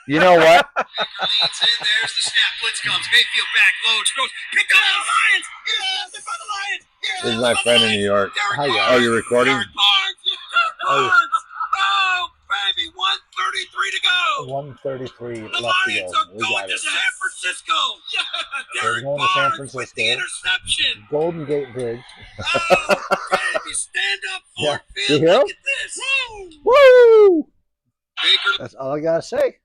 You know what? Leads in. There's the snap. Blitz comes. Mayfield back. Loads. Throws. Picked up by the Lions. Yes, they're by the Lions. Yes, This is my friend in New York. Derek Barnes. Oh, you're recording? Derek Barnes. Barnes. Oh, baby. 1:33 to go. 1:33 The left to Lions go. are We going got to it. San Francisco. Yeah, They're Derek going to San Barnes with Francisco. the interception. Golden Gate Bridge. Oh, baby. Stand up, Fort Yeah. Field. You hear Look him? at this. Woo! Baker. That's all I gotta say.